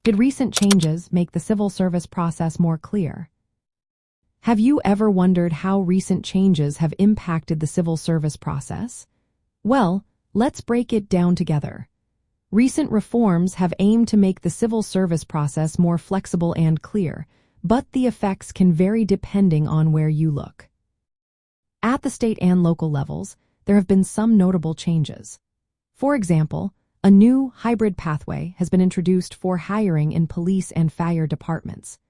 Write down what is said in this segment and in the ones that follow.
Did recent changes make the civil service process more clear? Have you ever wondered how recent changes have impacted the civil service process? Well, let's break it down together. Recent reforms have aimed to make the civil service process more flexible and clear, but the effects can vary depending on where you look. At the state and local levels, there have been some notable changes. For example, a new hybrid pathway has been introduced for hiring in police and fire departments.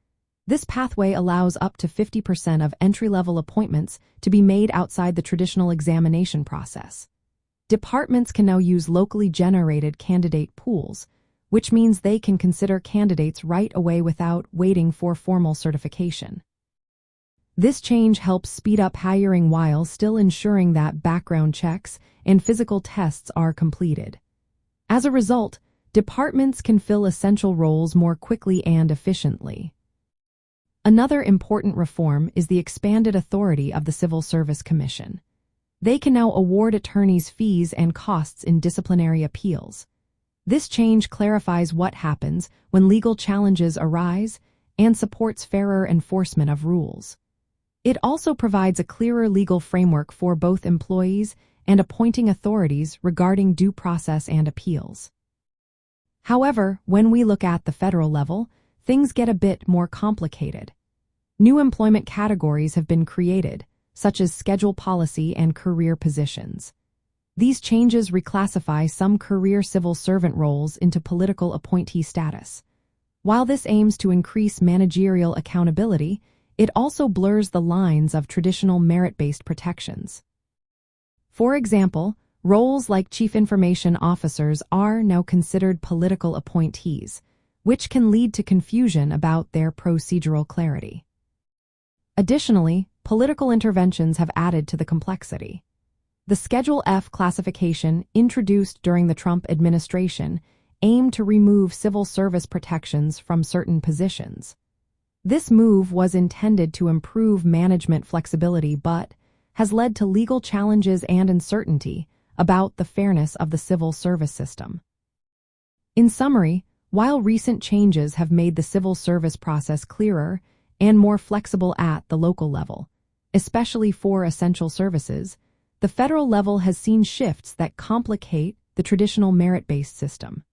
This pathway allows up to 50% of entry-level appointments to be made outside the traditional examination process. Departments can now use locally generated candidate pools, which means they can consider candidates right away without waiting for formal certification. This change helps speed up hiring while still ensuring that background checks and physical tests are completed. As a result, departments can fill essential roles more quickly and efficiently. Another important reform is the expanded authority of the Civil Service Commission. They can now award attorneys fees and costs in disciplinary appeals. This change clarifies what happens when legal challenges arise and supports fairer enforcement of rules. It also provides a clearer legal framework for both employees and appointing authorities regarding due process and appeals. However, when we look at the federal level, things get a bit more complicated. New employment categories have been created, such as schedule policy and career positions. These changes reclassify some career civil servant roles into political appointee status. While this aims to increase managerial accountability, it also blurs the lines of traditional merit-based protections. For example, roles like chief information officers are now considered political appointees, which can lead to confusion about their procedural clarity. Additionally, political interventions have added to the complexity. The Schedule F classification, introduced during the Trump administration, aimed to remove civil service protections from certain positions. This move was intended to improve management flexibility but has led to legal challenges and uncertainty about the fairness of the civil service system. In summary, while recent changes have made the civil service process clearer and more flexible at the local level, especially for essential services, the federal level has seen shifts that complicate the traditional merit-based system.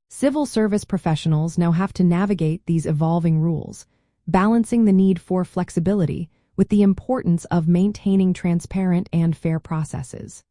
Civil service professionals now have to navigate these evolving rules, balancing the need for flexibility with the importance of maintaining transparent and fair processes.